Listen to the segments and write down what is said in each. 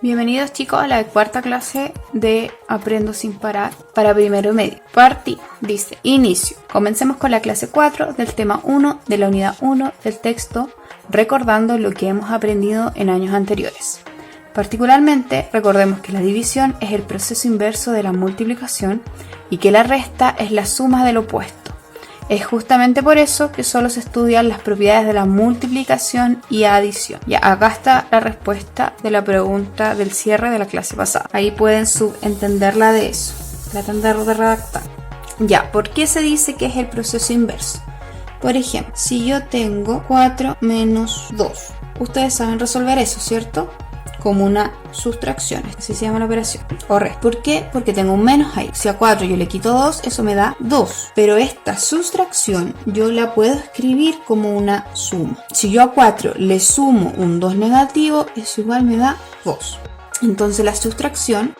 Bienvenidos chicos a la cuarta clase de Aprendo sin parar para primero medio. Partimos. Dice, inicio. Comencemos con la clase 4 del tema 1 de la unidad 1 del texto, recordando lo que hemos aprendido en años anteriores. Particularmente, recordemos que la división es el proceso inverso de la multiplicación y que la resta es la suma del opuesto. Es justamente por eso que solo se estudian las propiedades de la multiplicación y adición. Ya, acá está la respuesta de la pregunta del cierre de la clase pasada. Ahí pueden subentenderla de eso. Traten de redactar. Ya, ¿por qué se dice que es el proceso inverso? Por ejemplo, si yo tengo 4 menos 2. Ustedes saben resolver eso, ¿cierto? Como una sustracción, así se llama la operación, o resta. ¿Por qué? Porque tengo un menos ahí. Si a 4 yo le quito 2, eso me da 2. Pero esta sustracción yo la puedo escribir como una suma. Si yo a 4 le sumo un 2 negativo, eso igual me da 2. Entonces la sustracción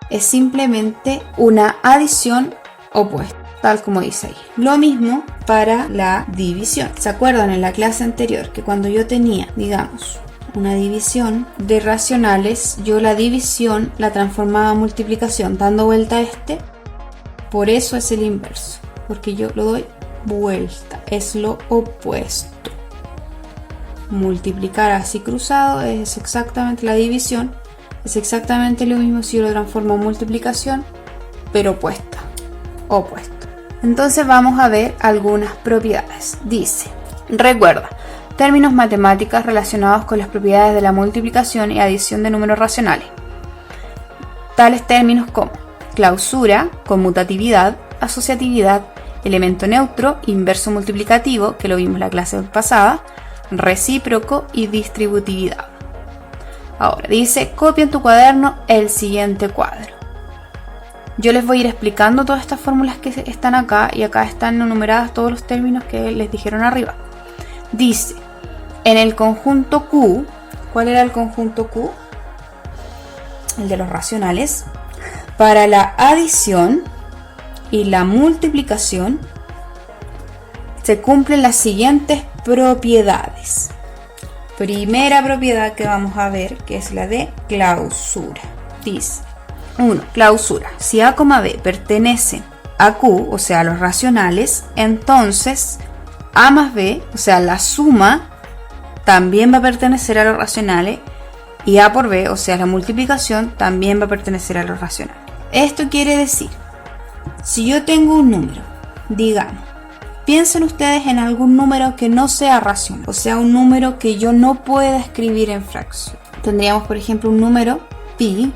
es simplemente una adición opuesta, tal como dice ahí. Lo mismo para la división. ¿Se acuerdan en la clase anterior que cuando yo tenía, digamos, una división de racionales, yo la división la transformaba en multiplicación dando vuelta a este? Por eso es el inverso, porque yo lo doy vuelta, es lo opuesto. Multiplicar así cruzado es exactamente la división, es exactamente lo mismo si yo lo transformo en multiplicación, pero opuesto. Entonces vamos a ver algunas propiedades. Dice, recuerda, términos matemáticos relacionados con las propiedades de la multiplicación y adición de números racionales. Tales términos como clausura, conmutatividad, asociatividad, elemento neutro, inverso multiplicativo, que lo vimos en la clase pasada, recíproco y distributividad. Ahora dice, copia en tu cuaderno el siguiente cuadro. Yo les voy a ir explicando todas estas fórmulas que están acá y acá están enumeradas todos los términos que les dijeron arriba. Dice, en el conjunto Q, ¿cuál era el conjunto Q? El de los racionales. Para la adición y la multiplicación se cumplen las siguientes propiedades. Primera propiedad que vamos a ver, que es la de clausura. Dice, 1. Clausura. Si A, B pertenecen a Q, o sea, a los racionales, entonces A más B, o sea, la suma, también va a pertenecer a los racionales, y A por B, o sea, la multiplicación, también va a pertenecer a los racionales. Esto quiere decir, si yo tengo un número, digamos, piensen ustedes en algún número que no sea racional, o sea, un número que yo no pueda escribir en fracción. Tendríamos, por ejemplo, un número pi,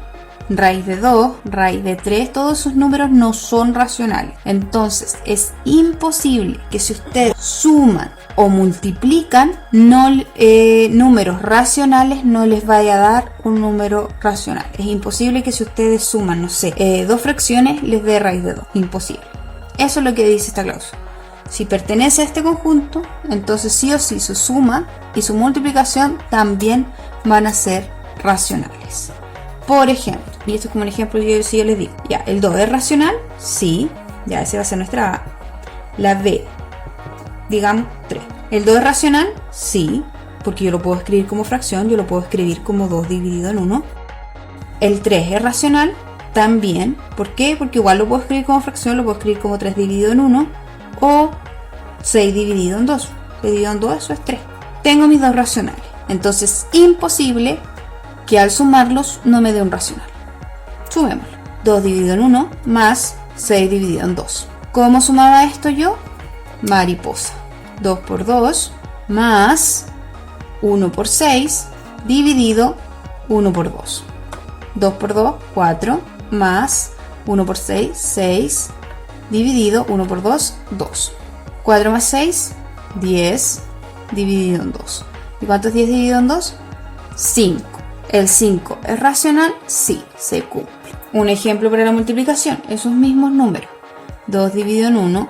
raíz de 2, raíz de 3, todos esos números no son racionales. Entonces es imposible que si ustedes suman o multiplican números racionales no les vaya a dar un número racional. Es imposible que si ustedes suman, no sé, 2 fracciones les dé raíz de 2. Imposible. Eso es lo que dice esta cláusula. Si pertenece a este conjunto, entonces sí o sí su suma y su multiplicación también van a ser racionales. Por ejemplo, y esto es como un ejemplo, si yo les digo, ya, el 2 es racional, sí, ya ese va a ser nuestra A. La B, digamos 3. ¿El 2 es racional? Sí, porque yo lo puedo escribir como fracción, yo lo puedo escribir como 2 dividido en 1. El 3 es racional, también. ¿Por qué? Porque igual lo puedo escribir como fracción, lo puedo escribir como 3 dividido en 1 o 6 dividido en 2. 6 dividido en 2, eso es 3. Tengo mis dos racionales, entonces imposible que al sumarlos no me dé un racional. Sumémoslo. 2 dividido en 1 más 6 dividido en 2. ¿Cómo sumaba esto yo? Mariposa. 2 por 2 más 1 por 6 dividido 1 por 2. 2 por 2, 4 más 1 por 6, 6 dividido 1 por 2, 2. 4 más 6, 10 dividido en 2. ¿Y cuánto es 10 dividido en 2? 5. ¿El 5 es racional? Sí, se cumple. Un ejemplo para la multiplicación, esos mismos números. 2 dividido en 1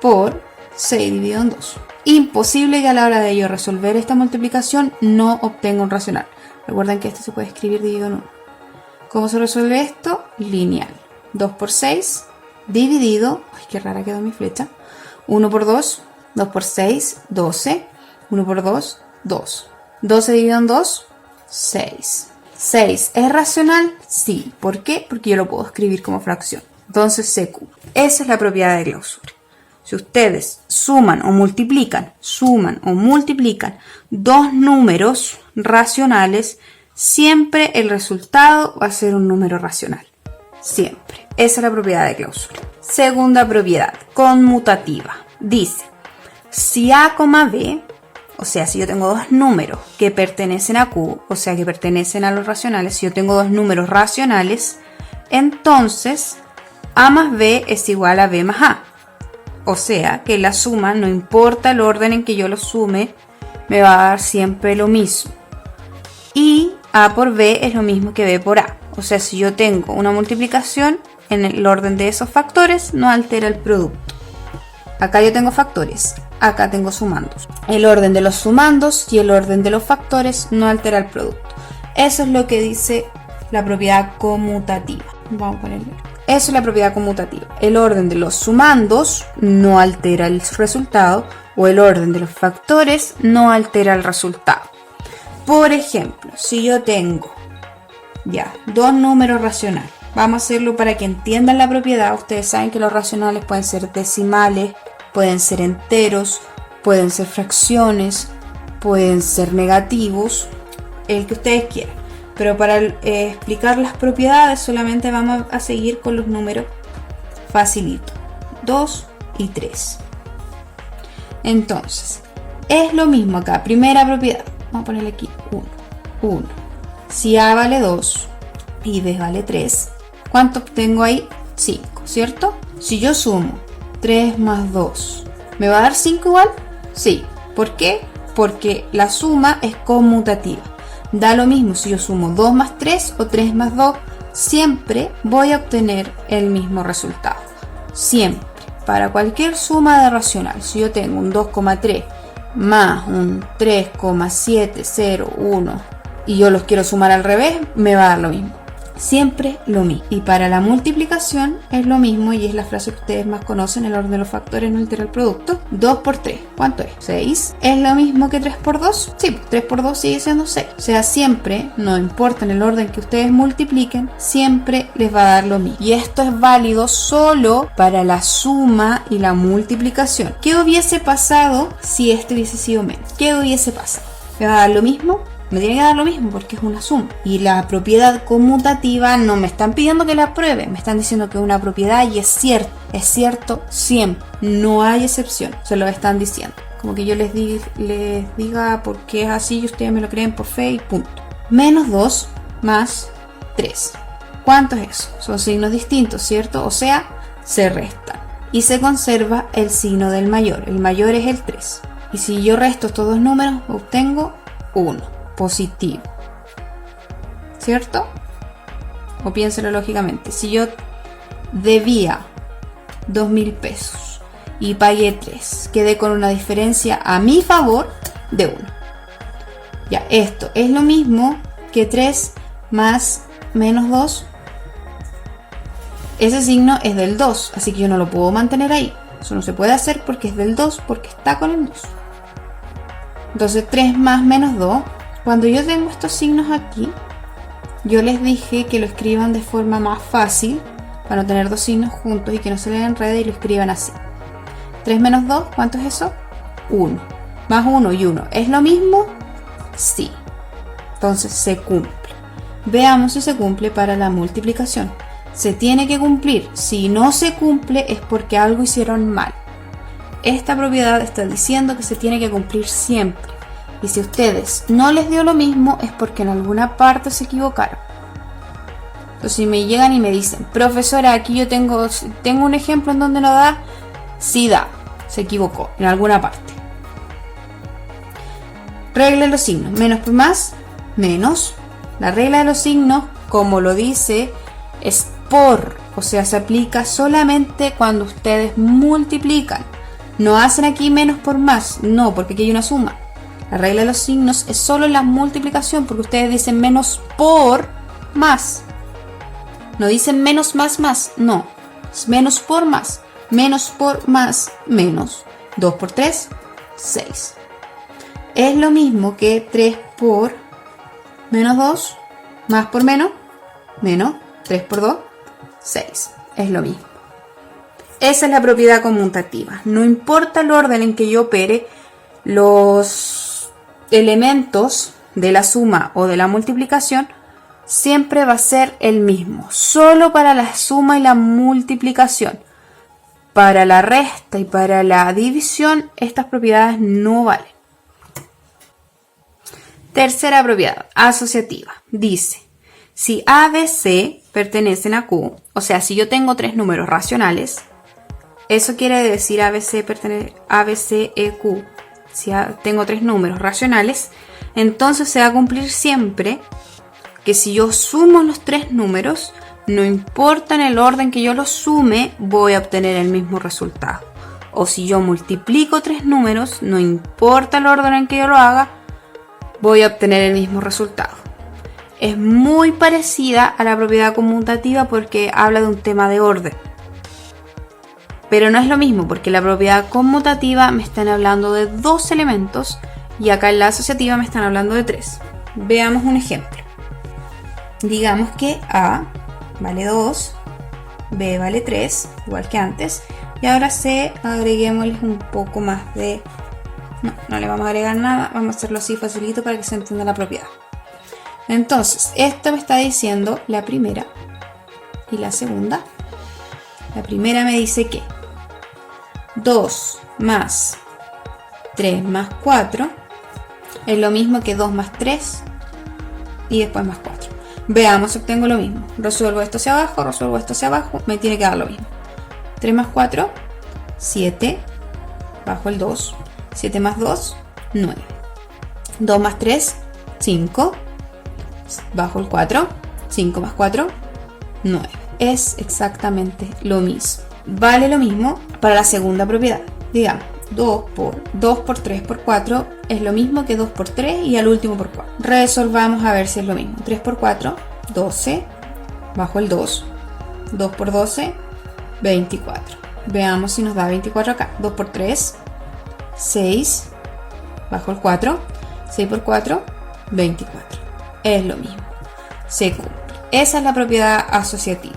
por 6 dividido en 2. Imposible que a la hora de yo resolver esta multiplicación no obtenga un racional. Recuerden que esto se puede escribir dividido en 1. ¿Cómo se resuelve esto? Lineal. 2 por 6 dividido, ay, qué rara quedó mi flecha. 1 por 2, 2 por 6, 12. 1 por 2, 2. 12 dividido en 2, 6. ¿6 es racional? Sí. ¿Por qué? Porque yo lo puedo escribir como fracción. Entonces se cumple. Esa es la propiedad de clausura. Si ustedes suman o multiplican dos números racionales, siempre el resultado va a ser un número racional. Siempre. Esa es la propiedad de clausura. Segunda propiedad, conmutativa. Dice, si A, B, o sea, si yo tengo dos números que pertenecen a Q, o sea, que pertenecen a los racionales, si yo tengo dos números racionales, entonces A más B es igual a B más A. O sea, que la suma, no importa el orden en que yo lo sume, me va a dar siempre lo mismo. Y A por B es lo mismo que B por A. O sea, si yo tengo una multiplicación en el orden de esos factores, no altera el producto. Acá yo tengo factores, acá tengo sumandos. El orden de los sumandos y el orden de los factores no altera el producto. Eso es lo que dice la propiedad conmutativa. Vamos a ponerlo. Eso es la propiedad conmutativa. El orden de los sumandos no altera el resultado o el orden de los factores no altera el resultado. Por ejemplo, si yo tengo ya dos números racionales, vamos a hacerlo para que entiendan la propiedad. Ustedes saben que los racionales pueden ser decimales, pueden ser enteros, pueden ser fracciones, pueden ser negativos, el que ustedes quieran. Pero para explicar las propiedades solamente vamos a seguir con los números facilito. 2 y 3. Entonces, es lo mismo acá. Primera propiedad. Vamos a ponerle aquí 1. 1. Si A vale 2 y B vale 3, ¿cuánto obtengo ahí? 5, ¿cierto? Si yo sumo 3 más 2, ¿me va a dar 5 igual? Sí. ¿Por qué? Porque la suma es conmutativa. Da lo mismo si yo sumo 2 más 3 o 3 más 2, siempre voy a obtener el mismo resultado. Siempre. Para cualquier suma de racional, si yo tengo un 2,3 más un 3,701 y yo los quiero sumar al revés, me va a dar lo mismo. Siempre lo mismo. Y para la multiplicación es lo mismo y es la frase que ustedes más conocen, el orden de los factores no altera el producto. 2 por 3, ¿cuánto es? 6. ¿Es lo mismo que 3 por 2? Sí, 3 por 2 sigue siendo 6. O sea, siempre, no importa en el orden que ustedes multipliquen, siempre les va a dar lo mismo. Y esto es válido solo para la suma y la multiplicación. ¿Qué hubiese pasado si este hubiese sido menos? ¿Qué hubiese pasado? ¿Me va a dar lo mismo? Me tiene que dar lo mismo porque es una suma. Y la propiedad conmutativa no me están pidiendo que la pruebe, me están diciendo que es una propiedad y es cierto siempre, no hay excepción, se lo están diciendo. Como que yo les diga por qué es así y ustedes me lo creen por fe y punto. Menos 2 más 3. ¿Cuánto es eso? Son signos distintos, ¿cierto? O sea, se restan. Y se conserva el signo del mayor. El mayor es el 3. Y si yo resto estos dos números, obtengo 1. Positivo, ¿cierto? O piénselo lógicamente. Si yo debía 2.000 pesos y pagué 3, quedé con una diferencia a mi favor de 1. Ya, esto es lo mismo que 3 más menos 2. Ese signo es del 2, así que yo no lo puedo mantener ahí. Eso no se puede hacer porque es del 2, porque está con el 2. Entonces 3 más menos 2. Cuando yo tengo estos signos aquí, yo les dije que lo escriban de forma más fácil para no tener dos signos juntos y que no se les enrede y lo escriban así. 3 menos 2, ¿cuánto es eso? 1. Más 1 y 1. ¿Es lo mismo? Sí. Entonces se cumple. Veamos si se cumple para la multiplicación. Se tiene que cumplir. Si no se cumple es porque algo hicieron mal. Esta propiedad está diciendo que se tiene que cumplir siempre. Y si a ustedes no les dio lo mismo es porque en alguna parte se equivocaron. Entonces si me llegan y me dicen, profesora, aquí yo tengo un ejemplo en donde no da, sí da, se equivocó en alguna parte. Regla de los signos, menos por más, menos. La regla de los signos, como lo dice, es por, o sea, se aplica solamente cuando ustedes multiplican. No hacen aquí menos por más, no, porque aquí hay una suma. La regla de los signos es solo la multiplicación, porque ustedes dicen menos por más. No dicen menos más más, no. Es menos por más. Menos por más, menos. 2 por 3, 6. Es lo mismo que 3 por menos 2, Más por menos, menos. 3 por 2, 6. Es lo mismo. Esa es la propiedad conmutativa. No importa el orden en que yo opere, los elementos de la suma o de la multiplicación siempre va a ser el mismo. Solo para la suma y la multiplicación. Para la resta y para la división, estas propiedades no valen. Tercera propiedad, asociativa. Dice, si A, B, C pertenecen a Q, o sea, si yo tengo tres números racionales, eso quiere decir A, B, C, E, Q. Si tengo tres números racionales, entonces se va a cumplir siempre que si yo sumo los tres números, no importa en el orden que yo los sume, voy a obtener el mismo resultado. O si yo multiplico tres números, no importa el orden en que yo lo haga, voy a obtener el mismo resultado. Es muy parecida a la propiedad conmutativa porque habla de un tema de orden. Pero no es lo mismo porque la propiedad conmutativa me están hablando de dos elementos y acá en la asociativa me están hablando de tres. Veamos un ejemplo. Digamos que A vale 2, B vale 3, igual que antes. Y ahora C, agreguémosles un poco más de... No le vamos a agregar nada, vamos a hacerlo así facilito para que se entienda la propiedad. Entonces, esto me está diciendo la primera y la segunda. La primera me dice que 2 más 3 más 4 es lo mismo que 2 más 3 y después más 4. Veamos si obtengo lo mismo. Resuelvo esto hacia abajo, resuelvo esto hacia abajo, me tiene que dar lo mismo. 3 más 4, 7, bajo el 2. 7 más 2, 9. 2 más 3, 5, bajo el 4. 5 más 4, 9. Es exactamente lo mismo. Vale lo mismo para la segunda propiedad. Digamos, 2 por 3 por 4 es lo mismo que 2 por 3 y al último por 4. Resolvamos a ver si es lo mismo. 3 por 4, 12, bajo el 2. 2 por 12, 24. Veamos si nos da 24 acá. 2 por 3, 6, bajo el 4. 6 por 4, 24. Es lo mismo. Se cumple. Esa es la propiedad asociativa.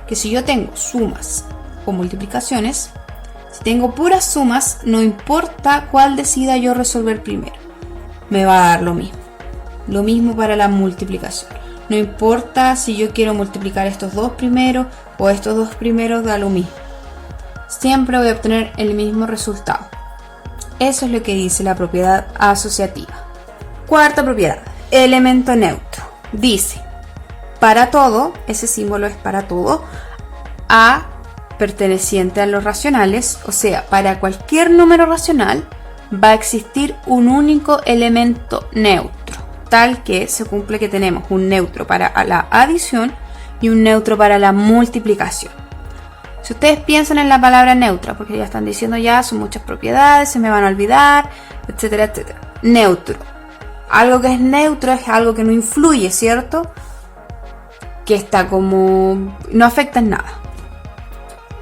Que si yo tengo sumas o multiplicaciones, si tengo puras sumas, no importa cuál decida yo resolver primero, me va a dar lo mismo. Lo mismo para la multiplicación. No importa si yo quiero multiplicar estos dos primeros o estos dos primeros, da lo mismo. Siempre voy a obtener el mismo resultado. Eso es lo que dice la propiedad asociativa. Cuarta propiedad, elemento neutro. Dice, para todo, ese símbolo es para todo, A perteneciente a los racionales, o sea, para cualquier número racional va a existir un único elemento neutro, tal que se cumple que tenemos un neutro para la adición y un neutro para la multiplicación. Si ustedes piensan en la palabra neutra, porque ya están diciendo ya son muchas propiedades, se me van a olvidar, etcétera, etcétera. Neutro. Algo que es neutro es algo que no influye, ¿cierto? Que está como... no afecta en nada.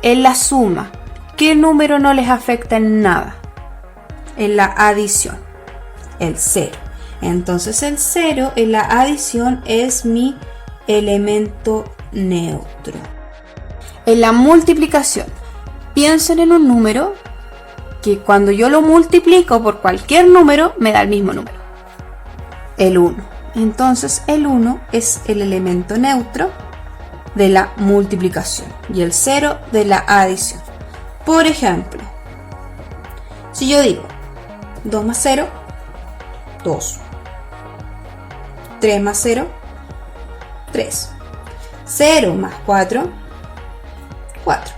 En la suma, ¿qué número no les afecta en nada? En la adición, el 0. Entonces el 0 en la adición es mi elemento neutro. En la multiplicación, piensen en un número que cuando yo lo multiplico por cualquier número me da el mismo número. El 1. Entonces el 1 es el elemento neutro de la multiplicación y el 0 de la adición. Por ejemplo, si yo digo 2 más 0, 2. 3 más 0, 3. 0 más 4, 4.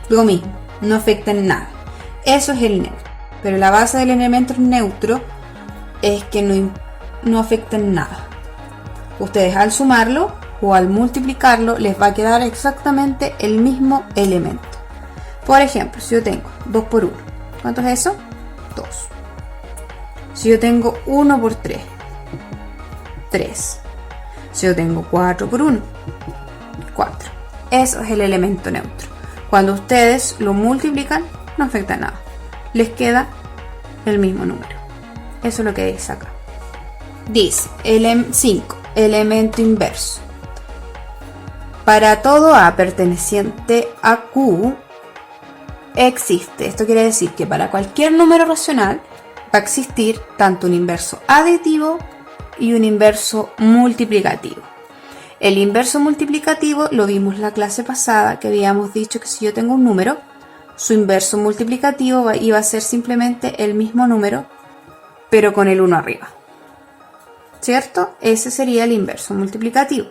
Lo mismo, no afecta en nada. Eso es el neutro. Pero la base del elemento neutro es que no afecta en nada. Ustedes al sumarlo o al multiplicarlo les va a quedar exactamente el mismo elemento. Por ejemplo, si yo tengo 2 por 1, ¿cuánto es eso? 2. Si yo tengo 1 por 3, 3. Si yo tengo 4 por 1, 4. Eso es el elemento neutro. Cuando ustedes lo multiplican, no afecta nada. Les queda el mismo número. Eso es lo que dice acá. Dice 5. elemento inverso. Para todo A perteneciente a Q existe. Esto quiere decir que para cualquier número racional va a existir tanto un inverso aditivo y un inverso multiplicativo. El inverso multiplicativo lo vimos la clase pasada, que habíamos dicho que si yo tengo un número, su inverso multiplicativo iba a ser simplemente el mismo número, pero con el 1 arriba. ¿Cierto? Ese sería el inverso multiplicativo.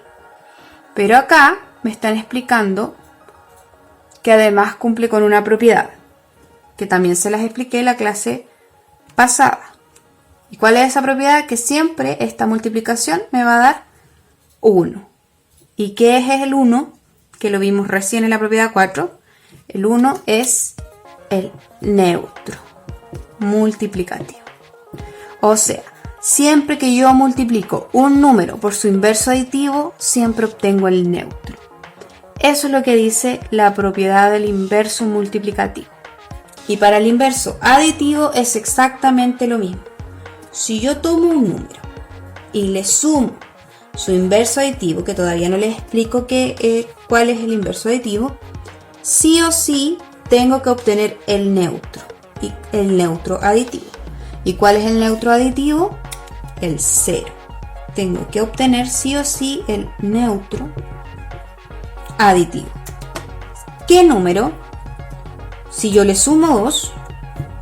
Pero acá me están explicando que además cumple con una propiedad, que también se las expliqué en la clase pasada. ¿Y cuál es esa propiedad? Que siempre esta multiplicación me va a dar 1. ¿Y qué es el 1? Que lo vimos recién en la propiedad 4. El 1 es el neutro multiplicativo. O sea, siempre que yo multiplico un número por su inverso aditivo, siempre obtengo el neutro. Eso es lo que dice la propiedad del inverso multiplicativo. Y para el inverso aditivo es exactamente lo mismo. Si yo tomo un número y le sumo su inverso aditivo, que todavía no les explico cuál es el inverso aditivo, sí o sí tengo que obtener el neutro aditivo. ¿Y cuál es el neutro aditivo? El 0. Tengo que obtener sí o sí el neutro aditivo. ¿Qué número? Si yo le sumo 2,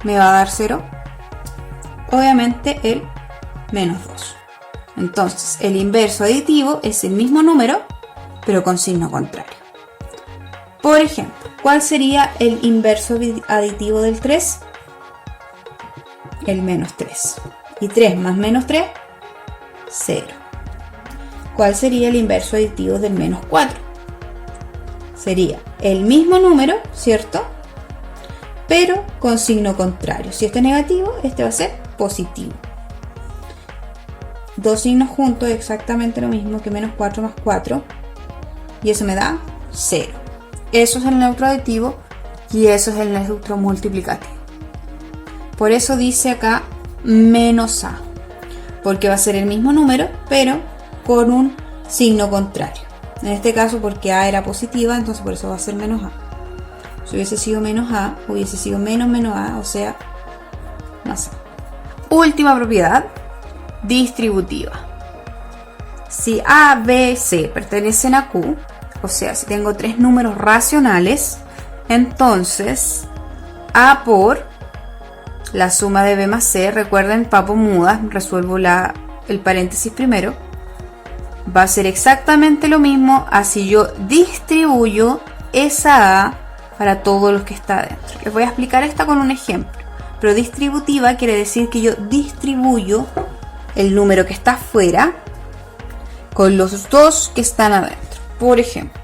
me va a dar 0. Obviamente el menos 2. Entonces, el inverso aditivo es el mismo número, pero con signo contrario. Por ejemplo, ¿cuál sería el inverso aditivo del 3? El menos 3. Y 3 más menos 3, 0. ¿Cuál sería el inverso aditivo del menos 4? Sería el mismo número, ¿cierto? Pero con signo contrario. Si este es negativo, este va a ser positivo. Dos signos juntos es exactamente lo mismo que menos 4 más 4. Y eso me da 0. Eso es el neutro aditivo y eso es el neutro multiplicativo. Por eso dice acá menos A. Porque va a ser el mismo número, pero con un signo contrario. En este caso porque A era positiva, entonces por eso va a ser menos A. Si hubiese sido menos A, hubiese sido menos A, o sea, más A. Última propiedad, distributiva. Si A, B, C pertenecen a Q, o sea, si tengo tres números racionales, entonces A por la suma de B más C, recuerden, Papo Mudas, resuelvo el paréntesis primero, va a ser exactamente lo mismo a si yo distribuyo esa A para todos los que está adentro. Les voy a explicar esta con un ejemplo. Pero distributiva quiere decir que yo distribuyo el número que está afuera con los dos que están adentro. Por ejemplo,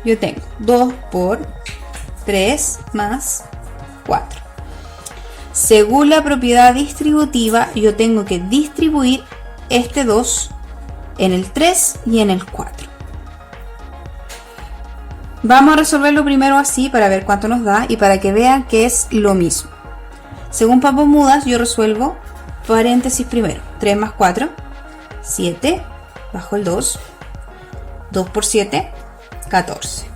yo tengo 2 por 3 más 4. Según la propiedad distributiva, yo tengo que distribuir este 2 en el 3 y en el 4. Vamos a resolverlo primero así para ver cuánto nos da y para que vean que es lo mismo. Según Papo Mudas, yo resuelvo paréntesis primero. 3 más 4, 7, bajo el 2. 2 por 7, 14.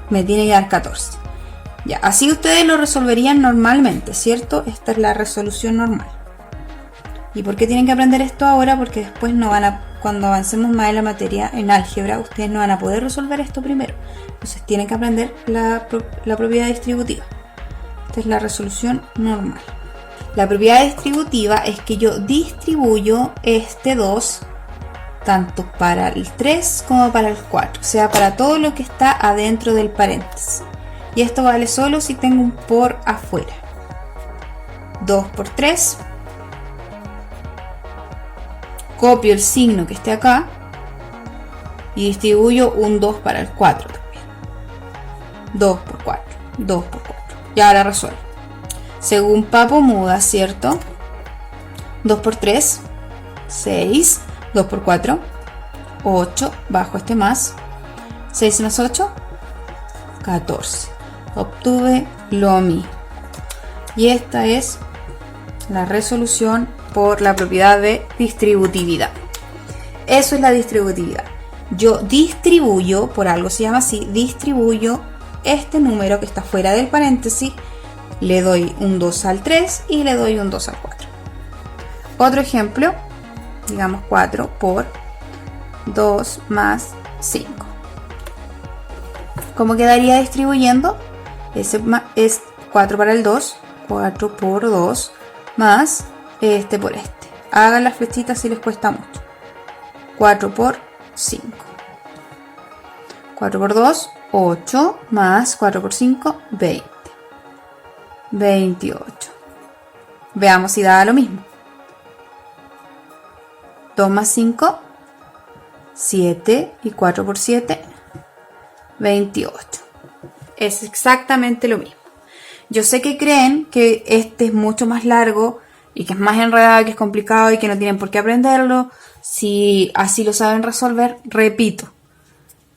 Me tiene que dar 14. Ya, así ustedes lo resolverían normalmente, ¿cierto? Esta es la resolución normal. ¿Y por qué tienen que aprender esto ahora? Porque después cuando avancemos más en la materia, en álgebra, ustedes no van a poder resolver esto primero. Entonces tienen que aprender la propiedad distributiva. Esta es la resolución normal. La propiedad distributiva es que yo distribuyo este 2 tanto para el 3 como para el 4. O sea, para todo lo que está adentro del paréntesis. Y esto vale solo si tengo un por afuera. 2 por 3. Copio el signo que esté acá. Y distribuyo un 2 para el 4 también. 2 por 4. 2 por 4. Y ahora resuelvo. Según Papo Mudas, ¿cierto? 2 por 3. 6. 2 por 4. 8. Bajo este más. 6 más 8. 14. Obtuve lo mismo. Y esta es la resolución por la propiedad de distributividad. Eso es la distributividad. Yo distribuyo, por algo se llama así, distribuyo este número que está fuera del paréntesis, le doy un 2 al 3 y le doy un 2 al 4. Otro ejemplo, digamos 4 por 2 más 5. ¿Cómo quedaría distribuyendo? Ese es 4 para el 2, 4 por 2 más este por este. Hagan las flechitas si les cuesta mucho. 4 por 5. 4 por 2, 8 más 4 por 5, 20. 28. Veamos si da lo mismo. 2 más 5, 7 y 4 por 7, 28. Es exactamente lo mismo. Yo sé que creen que este es mucho más largo y que es más enredado, que es complicado y que no tienen por qué aprenderlo. Si así lo saben resolver, repito,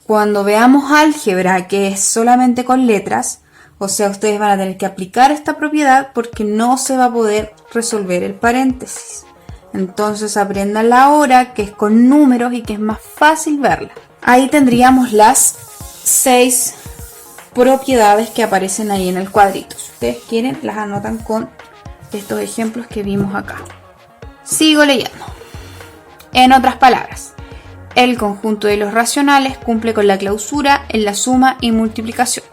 cuando veamos álgebra que es solamente con letras, o sea, ustedes van a tener que aplicar esta propiedad porque no se va a poder resolver el paréntesis. Entonces aprendan ahora que es con números y que es más fácil verla. Ahí tendríamos las 6 propiedades que aparecen ahí en el cuadrito. Si ustedes quieren, las anotan con estos ejemplos que vimos acá. Sigo leyendo. En otras palabras, el conjunto de los racionales cumple con la clausura en la suma y multiplicación,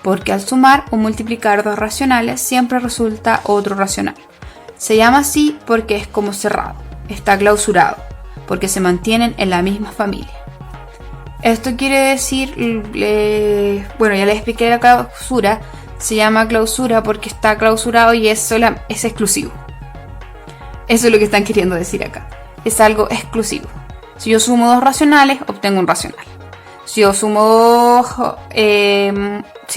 porque al sumar o multiplicar dos racionales siempre resulta otro racional. Se llama así porque es como cerrado, está clausurado, porque se mantienen en la misma familia. Esto quiere decir, bueno, ya les expliqué la clausura, se llama clausura porque está clausurado y es exclusivo. Eso es lo que están queriendo decir acá, es algo exclusivo. Si yo sumo dos racionales, obtengo un racional. Si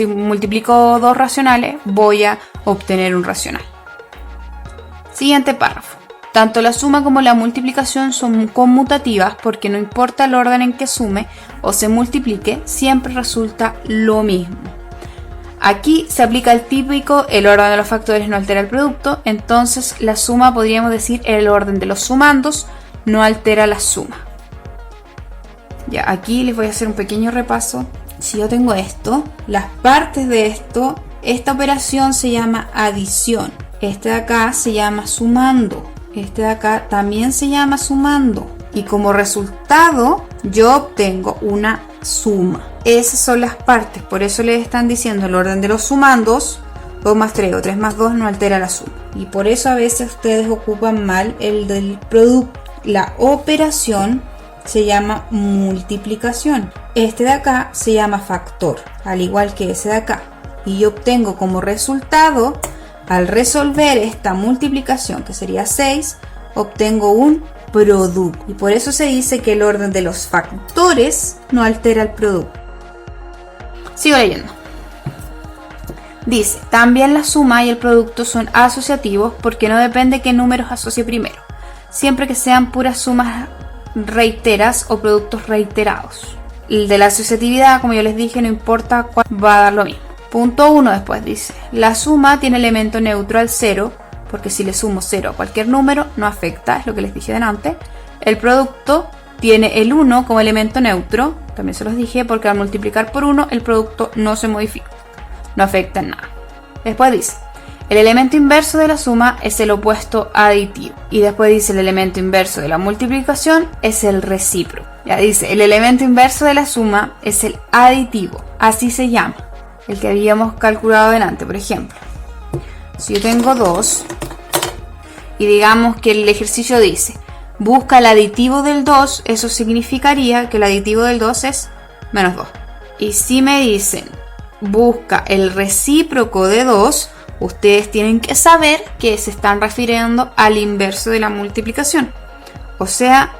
multiplico dos racionales, voy a obtener un racional. Siguiente párrafo. Tanto la suma como la multiplicación son conmutativas porque no importa el orden en que sume o se multiplique, siempre resulta lo mismo. Aquí se aplica el típico, el orden de los factores no altera el producto, entonces la suma podríamos decir el orden de los sumandos no altera la suma. Ya, aquí les voy a hacer un pequeño repaso. Si yo tengo esto, las partes de esto, esta operación se llama adición. Este de acá se llama sumando. Este de acá también se llama sumando. Y como resultado, yo obtengo una suma. Esas son las partes. Por eso les están diciendo el orden de los sumandos. 2 más 3 o 3 más 2 no altera la suma. Y por eso a veces ustedes ocupan mal el del producto. La operación se llama multiplicación. Este de acá se llama factor, al igual que ese de acá. Y yo obtengo como resultado, al resolver esta multiplicación, que sería 6, obtengo un producto. Y por eso se dice que el orden de los factores no altera el producto. Sigo leyendo. Dice, también la suma y el producto son asociativos porque no depende qué números asocie primero, siempre que sean puras sumas reiteras o productos reiterados. El de la asociatividad, como yo les dije, no importa cuál, va a dar lo mismo. Punto 1 después dice, la suma tiene elemento neutro al 0, porque si le sumo 0 a cualquier número no afecta, es lo que les dije delante. El producto tiene el 1 como elemento neutro, también se los dije, porque al multiplicar por 1 el producto no se modifica, no afecta en nada. Después dice, el elemento inverso de la suma es el opuesto aditivo. Y después dice el elemento inverso de la multiplicación es el recíproco. Ya dice, el elemento inverso de la suma es el aditivo. Así se llama. El que habíamos calculado delante, por ejemplo. Si yo tengo 2 y digamos que el ejercicio dice, busca el aditivo del 2, eso significaría que el aditivo del 2 es menos 2. Y si me dicen, busca el recíproco de 2, ustedes tienen que saber que se están refiriendo al inverso de la multiplicación. O sea,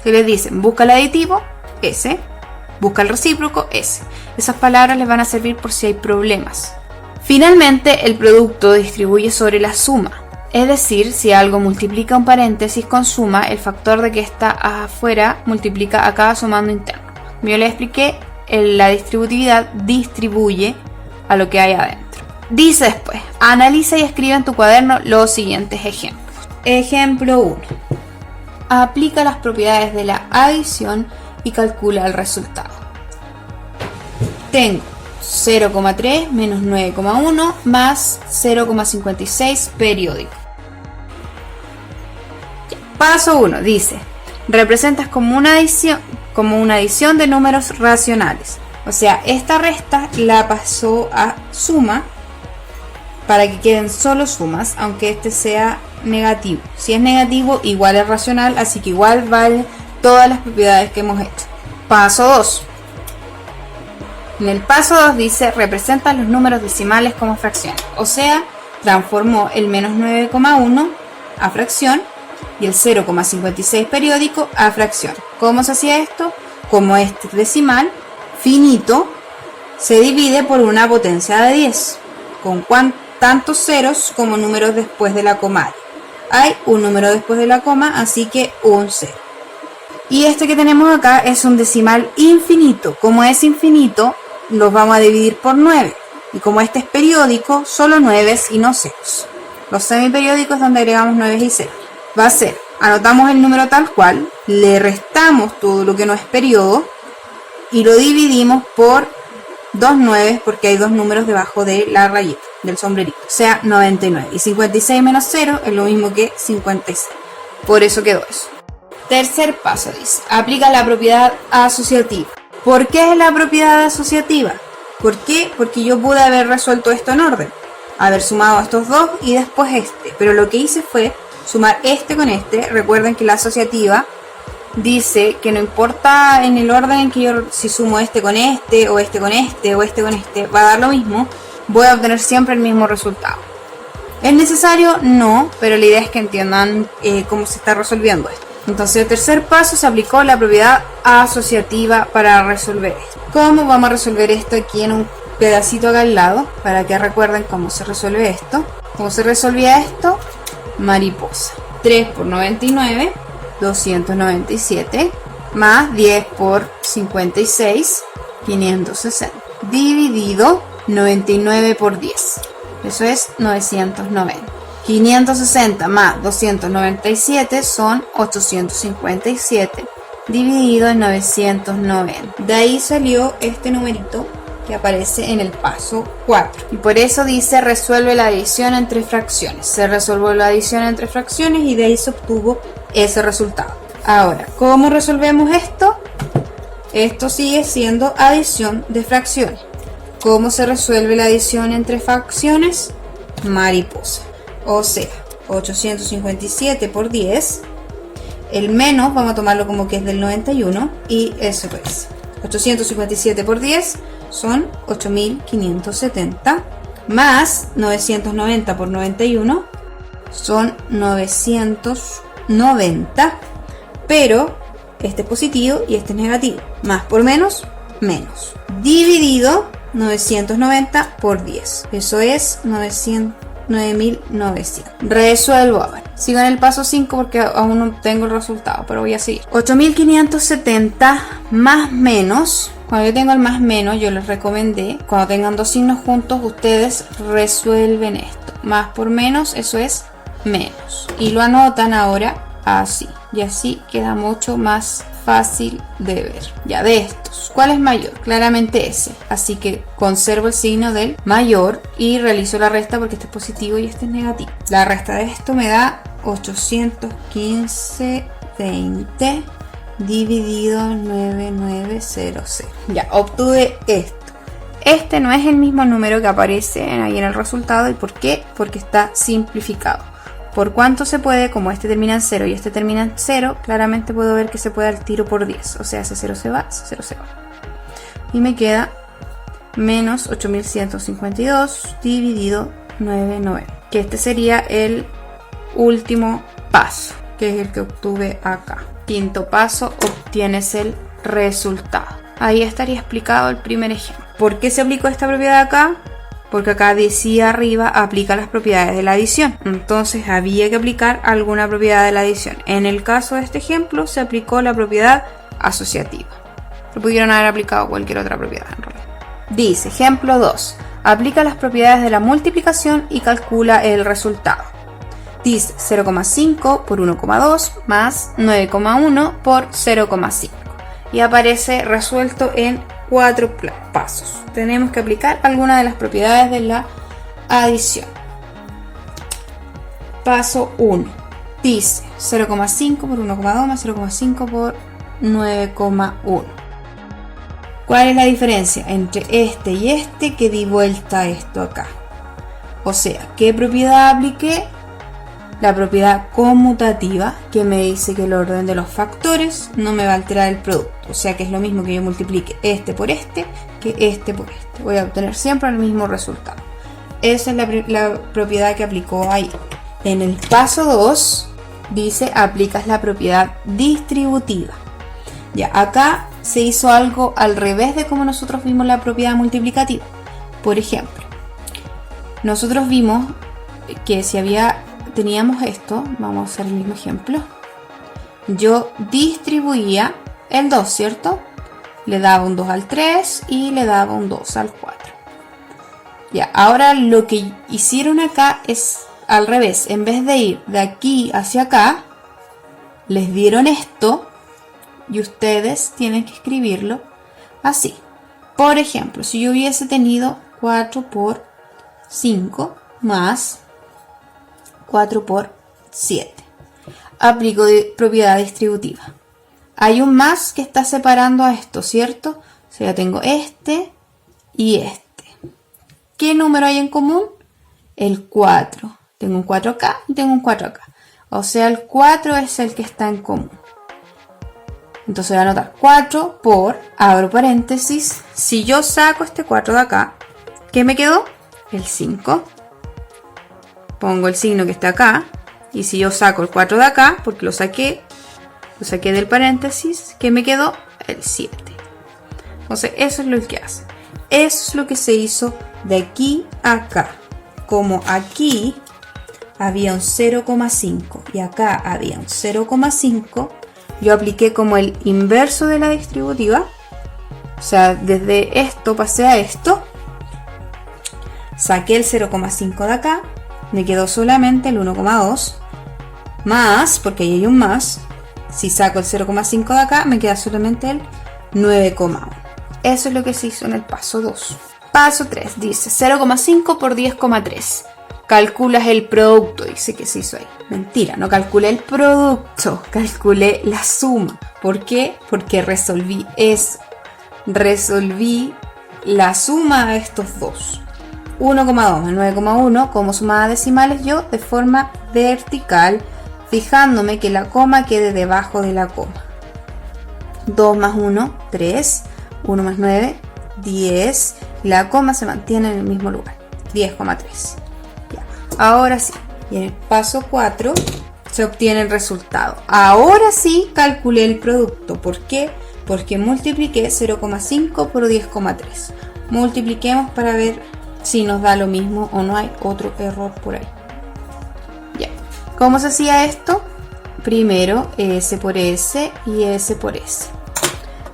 si les dicen busca el aditivo, S, busca el recíproco, S. Esas palabras les van a servir por si hay problemas. Finalmente, el producto distribuye sobre la suma. Es decir, si algo multiplica un paréntesis con suma, el factor de que está afuera multiplica a cada sumando interno. Como yo les expliqué, la distributividad distribuye a lo que hay adentro. Dice después, analiza y escribe en tu cuaderno los siguientes ejemplos. Ejemplo 1. aplica las propiedades de la adición y calcula el resultado. Tengo 0,3 menos 9,1 más 0,56 periódico. Paso 1 dice, representas como una adición de números racionales. O sea, esta resta la pasó a suma para que queden solo sumas, aunque este sea negativo. Si es negativo, igual es racional, así que igual vale todas las propiedades que hemos hecho. Paso 2. En el paso 2 dice, representa los números decimales como fracciones. O sea, transformó el menos 9,1 a fracción y el 0,56 periódico a fracción. ¿Cómo se hacía esto? Como este decimal finito se divide por una potencia de 10, con tantos ceros como números después de la coma. Hay un número después de la coma, así que un 0. Y este que tenemos acá es un decimal infinito. Como es infinito, los vamos a dividir por 9. Y como este es periódico, solo 9 y no ceros. Los semiperiódicos es donde agregamos 9 y 0. Va a ser, anotamos el número tal cual, le restamos todo lo que no es periodo y lo dividimos por 2 9 porque hay dos números debajo de la rayita, del sombrerito. O sea, 99. Y 56 menos 0 es lo mismo que 56. Por eso quedó eso. Tercer paso dice, aplica la propiedad asociativa. ¿Por qué es la propiedad asociativa? ¿Por qué? Porque yo pude haber resuelto esto en orden. Haber sumado estos dos y después este. Pero lo que hice fue sumar este con este. Recuerden que la asociativa dice que no importa en el orden en que yo, si sumo este con este, o este con este, o este con este, va a dar lo mismo. Voy a obtener siempre el mismo resultado. ¿Es necesario? No, pero la idea es que entiendan cómo se está resolviendo esto. Entonces, el tercer paso se aplicó la propiedad asociativa para resolver esto. ¿Cómo vamos a resolver esto aquí en un pedacito acá al lado? Para que recuerden cómo se resuelve esto. ¿Cómo se resolvía esto? Mariposa. 3 por 99, 297, más 10 por 56, 560. Dividido 99 por 10. Eso es 990. 560 más 297 son 857 dividido en 990. De ahí salió este numerito que aparece en el paso 4. Y por eso dice resuelve la adición entre fracciones. Se resolvió la adición entre fracciones y de ahí se obtuvo ese resultado. Ahora, ¿cómo resolvemos esto? Esto sigue siendo adición de fracciones. ¿Cómo se resuelve la adición entre fracciones? Mariposa. O sea, 857 por 10. El menos vamos a tomarlo como que es del 91 y eso es. 857 por 10 son 8570 más 990 por 91 son 990, pero este es positivo y este es negativo. Más por menos, menos. Dividido 990 por 10. Eso es 9900. Resuelvo ahora. Sigo en el paso 5 porque aún no tengo el resultado, pero voy a seguir. 8570 más menos. Cuando yo tengo el más menos, yo les recomendé, cuando tengan dos signos juntos, ustedes resuelven esto. Más por menos, eso es menos. Y lo anotan ahora así. Y así queda mucho más fácil de ver. Ya, de estos, ¿cuál es mayor? Claramente ese. Así que conservo el signo del mayor y realizo la resta porque este es positivo y este es negativo. La resta de esto me da 815,20 dividido 9900. Ya, obtuve esto. Este no es el mismo número que aparece ahí en el resultado. ¿Y por qué? Porque está simplificado. ¿Por cuánto se puede? Como este termina en 0 y este termina en 0, claramente puedo ver que se puede al tiro por 10. O sea, ese 0 se va, ese 0 se va. Y me queda menos 8152 dividido 990. Que este sería el último paso, que es el que obtuve acá. Quinto paso, obtienes el resultado. Ahí estaría explicado el primer ejemplo. ¿Por qué se aplicó esta propiedad acá? Porque acá decía arriba aplica las propiedades de la adición. Entonces había que aplicar alguna propiedad de la adición. En el caso de este ejemplo se aplicó la propiedad asociativa. Se pudieron haber aplicado cualquier otra propiedad en realidad. Dice, ejemplo 2. Aplica las propiedades de la multiplicación y calcula el resultado. dice 0,5 por 1,2 más 9,1 por 0,5 y aparece resuelto en 4 pasos. Tenemos que aplicar algunas de las propiedades de la adición. Paso 1 dice 0,5 por 1,2 más 0,5 por 9,1. ¿Cuál es la diferencia entre este y este que di vuelta a esto acá? O sea, ¿qué propiedad apliqué? La propiedad conmutativa, que me dice que el orden de los factores no me va a alterar el producto. O sea que es lo mismo que yo multiplique este por este que este por este. Voy a obtener siempre el mismo resultado. Esa es la propiedad que aplicó ahí. En el paso 2 dice aplicas la propiedad distributiva. Ya, acá se hizo algo al revés de como nosotros vimos la propiedad multiplicativa. Por ejemplo, nosotros vimos que si teníamos esto, vamos a hacer el mismo ejemplo. Yo distribuía el 2, ¿cierto? Le daba un 2 al 3 y le daba un 2 al 4. Ya, ahora lo que hicieron acá es al revés. En vez de ir de aquí hacia acá, les dieron esto y ustedes tienen que escribirlo así. Por ejemplo, si yo hubiese tenido 4 por 5 más 4 por 7. Aplico propiedad distributiva. Hay un más que está separando a esto, ¿cierto? O sea, tengo este y este. ¿Qué número hay en común? El 4. Tengo un 4 acá y tengo un 4 acá. O sea, el 4 es el que está en común. Entonces voy a anotar 4 por, abro paréntesis, si yo saco este 4 de acá, ¿qué me quedó? El 5. Pongo el signo que está acá. Y si yo saco el 4 de acá, porque lo saqué del paréntesis, ¿qué me quedó? El 7. Entonces eso es lo que hace. Eso es lo que se hizo de aquí a acá. Como aquí había un 0,5 y acá había un 0,5, yo apliqué como el inverso de la distributiva. O sea, desde esto pasé a esto. Saqué el 0,5 de acá. Me quedó solamente el 1,2 más, porque ahí hay un más. Si saco el 0,5 de acá, me queda solamente el 9,1. Eso es lo que se hizo en el paso 2. Paso 3 dice 0,5 por 10,3. Calculas el producto, dice que se hizo ahí. Mentira, no calculé el producto, calculé la suma. ¿Por qué? Porque resolví eso. Resolví la suma de estos dos. 1,2 más 9,1 como sumada decimales yo de forma vertical, fijándome que la coma quede debajo de la coma. 2 más 1, 3, 1 más 9, 10, la coma se mantiene en el mismo lugar, 10,3. Ahora sí, y en el paso 4 se obtiene el resultado. Ahora sí calculé el producto. ¿Por qué? Porque multipliqué 0,5 por 10,3. Multipliquemos para ver si nos da lo mismo o no hay otro error por ahí. Ya. ¿Cómo se hacía esto? Primero S por S y S por S.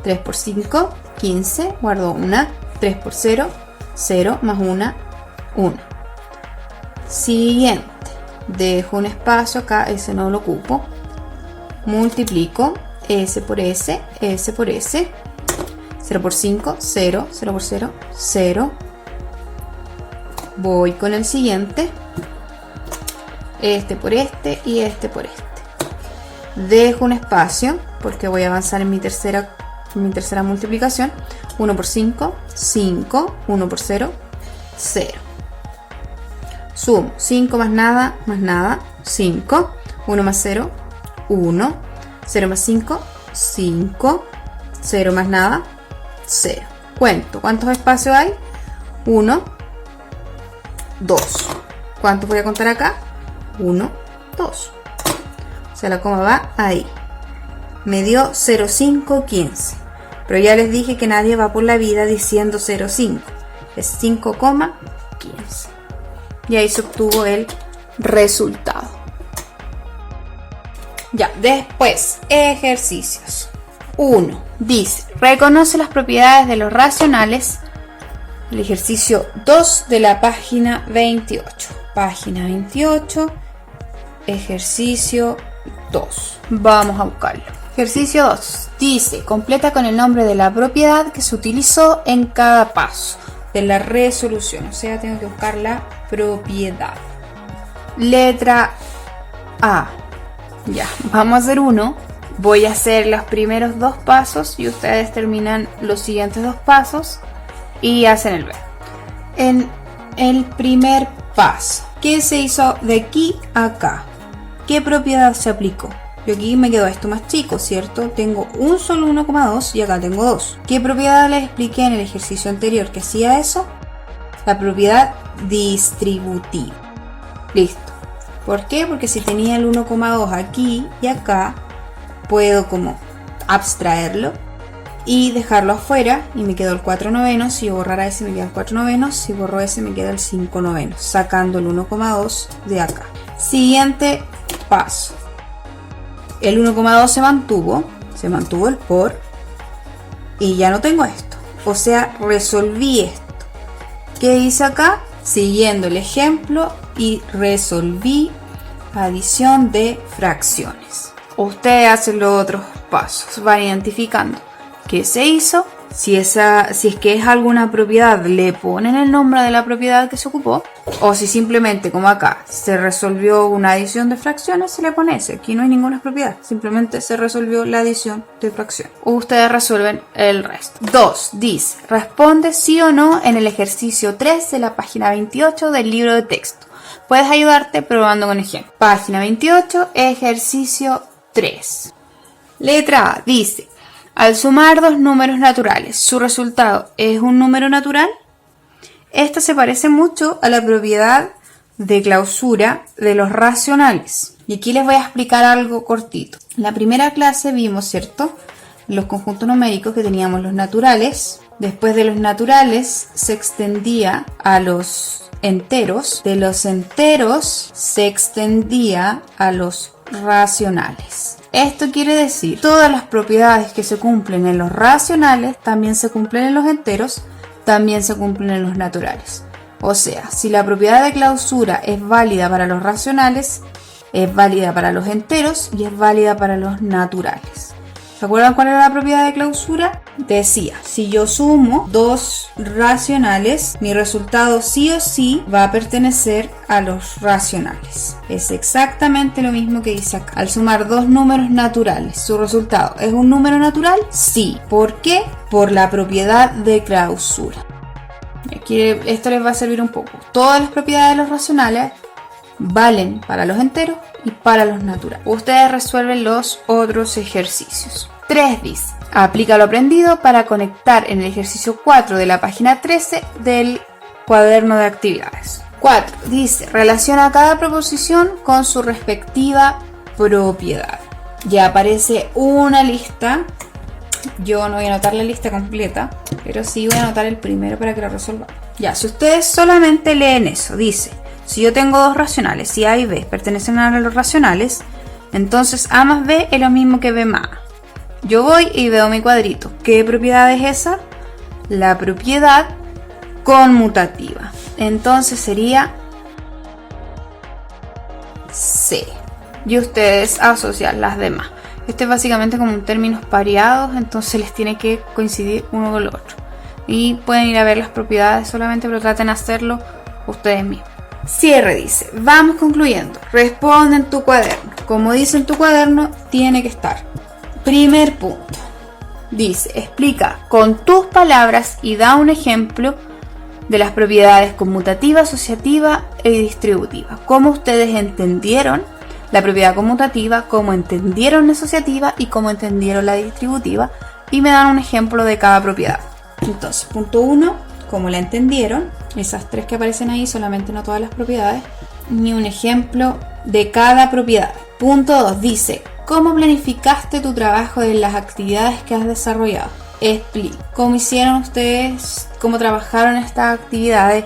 3 por 5, 15, guardo una. 3 por 0, 0 más 1, 1. Siguiente. Dejo un espacio acá, ese no lo ocupo. Multiplico S por S, S por S. 0 por 5, 0, 0 por 0, 0. Voy con el siguiente. Este por este y este por este. Dejo un espacio porque voy a avanzar en mi tercera multiplicación. 1 por 5, 5. 1 por 0, 0. Sumo 5 más nada, 5. 1 más 0, 1. 0 más 5, 5. 0 más nada, 0. Cuento. ¿Cuántos espacios hay? 1, 2. ¿Cuántos voy a contar acá? 1, 2. O sea, la coma va ahí. Me dio 0,5, 15. Pero ya les dije que nadie va por la vida diciendo 0,5. Es 5,15. Y ahí se obtuvo el resultado. Ya, después, ejercicios. 1. Dice, reconoce las propiedades de los racionales. El ejercicio 2 de la página 28. Página 28. ejercicio 2. Vamos a buscarlo. Ejercicio 2 dice, completa con el nombre de la propiedad que se utilizó en cada paso de la resolución. O sea, tengo que buscar la propiedad. Letra A. Ya, vamos a hacer uno. Voy a hacer los primeros 2 pasos y ustedes terminan los siguientes 2 pasos y hacen el B. En el primer paso, ¿qué se hizo de aquí a acá? ¿Qué propiedad se aplicó? Yo aquí me quedo esto más chico, ¿cierto? Tengo un solo 1,2 y acá tengo 2. ¿Qué propiedad les expliqué en el ejercicio anterior que hacía eso? La propiedad distributiva. Listo. ¿Por qué? Porque si tenía el 1,2 aquí y acá, puedo como abstraerlo y dejarlo afuera y me quedó el 4/9. Si yo borrara ese me queda el 4/9. Si borro ese me queda el 5/9, sacando el 1,2 de acá. Siguiente paso. El 1,2 se mantuvo el por y ya no tengo esto. O sea, resolví esto. ¿Qué hice acá? Siguiendo el ejemplo y resolví adición de fracciones. Ustedes hacen los otros pasos, van identificando qué se hizo. Si es que es alguna propiedad, le ponen el nombre de la propiedad que se ocupó. O si simplemente, como acá, se resolvió una adición de fracciones, se le pone ese. Aquí no hay ninguna propiedad, simplemente se resolvió la adición de fracciones. Ustedes resuelven el resto. 2. Dice, responde sí o no en el ejercicio 3 de la página 28 del libro de texto. Puedes ayudarte probando con ejemplo. Página 28, ejercicio 3. Letra A dice, al sumar 2 números naturales, ¿su resultado es un número natural? Esta se parece mucho a la propiedad de clausura de los racionales. Y aquí les voy a explicar algo cortito. En la primera clase vimos, ¿cierto?, los conjuntos numéricos que teníamos los naturales. Después de los naturales se extendía a los enteros. De los enteros se extendía a los racionales. Esto quiere decir, todas las propiedades que se cumplen en los racionales también se cumplen en los enteros, también se cumplen en los naturales. O sea, si la propiedad de clausura es válida para los racionales, es válida para los enteros y es válida para los naturales. ¿Se acuerdan cuál era la propiedad de clausura? Decía, si yo sumo 2 racionales, mi resultado sí o sí va a pertenecer a los racionales. Es exactamente lo mismo que dice acá. Al sumar 2 números naturales, ¿su resultado es un número natural? Sí. ¿Por qué? Por la propiedad de clausura. Aquí esto les va a servir un poco. Todas las propiedades de los racionales valen para los enteros y para los naturales. Ustedes resuelven los otros ejercicios. 3 dice, aplica lo aprendido para conectar en el ejercicio 4 de la página 13 del cuaderno de actividades. 4 dice, relaciona cada proposición con su respectiva propiedad. Ya aparece una lista. Yo no voy a anotar la lista completa, pero sí voy a anotar el primero para que lo resuelvan. Ya, si ustedes solamente leen eso, dice, si yo tengo 2 racionales, si A y B pertenecen a los racionales, entonces A más B es lo mismo que B más A. Yo voy y veo mi cuadrito. ¿Qué propiedad es esa? La propiedad conmutativa. Entonces sería C. Y ustedes asocian las demás. Este es básicamente como un términos pareados, entonces les tiene que coincidir uno con el otro. Y pueden ir a ver las propiedades solamente, pero traten de hacerlo ustedes mismos. Cierre dice, vamos concluyendo. Responde en tu cuaderno. Como dice en tu cuaderno, tiene que estar. Primer punto. Dice, explica con tus palabras y da un ejemplo de las propiedades conmutativa, asociativa y distributiva. ¿Cómo ustedes entendieron la propiedad conmutativa, cómo entendieron la asociativa y cómo entendieron la distributiva? Y me dan un ejemplo de cada propiedad. Entonces, punto 1, cómo la entendieron. Esas 3 que aparecen ahí, solamente no todas las propiedades. Ni un ejemplo de cada propiedad. Punto 2 dice, ¿cómo planificaste tu trabajo en las actividades que has desarrollado? Explica. ¿Cómo hicieron ustedes? ¿Cómo trabajaron estas actividades?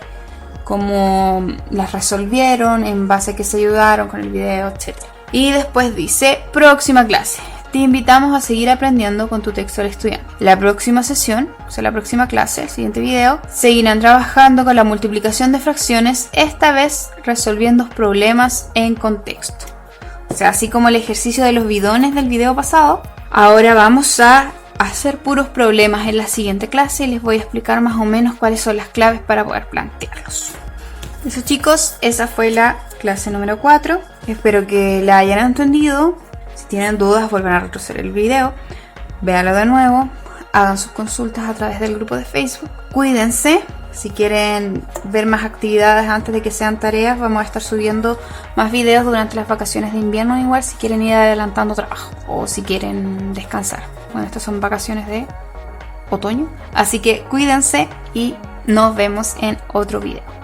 ¿Cómo las resolvieron? ¿En base a qué se ayudaron con el video? Etcétera. Y después dice, próxima clase. Te invitamos a seguir aprendiendo con tu texto al estudiante. La próxima sesión, o sea la próxima clase, el siguiente video, seguirán trabajando con la multiplicación de fracciones, esta vez resolviendo problemas en contexto. O sea, así como el ejercicio de los bidones del video pasado. Ahora vamos a hacer puros problemas en la siguiente clase y les voy a explicar más o menos cuáles son las claves para poder plantearlos. Eso, chicos, esa fue la clase número 4. Espero que la hayan entendido. Si tienen dudas, vuelvan a retroceder el video, véanlo de nuevo, hagan sus consultas a través del grupo de Facebook. Cuídense. Si quieren ver más actividades antes de que sean tareas, vamos a estar subiendo más videos durante las vacaciones de invierno, igual si quieren ir adelantando trabajo o si quieren descansar. Bueno, estas son vacaciones de otoño, así que cuídense y nos vemos en otro video.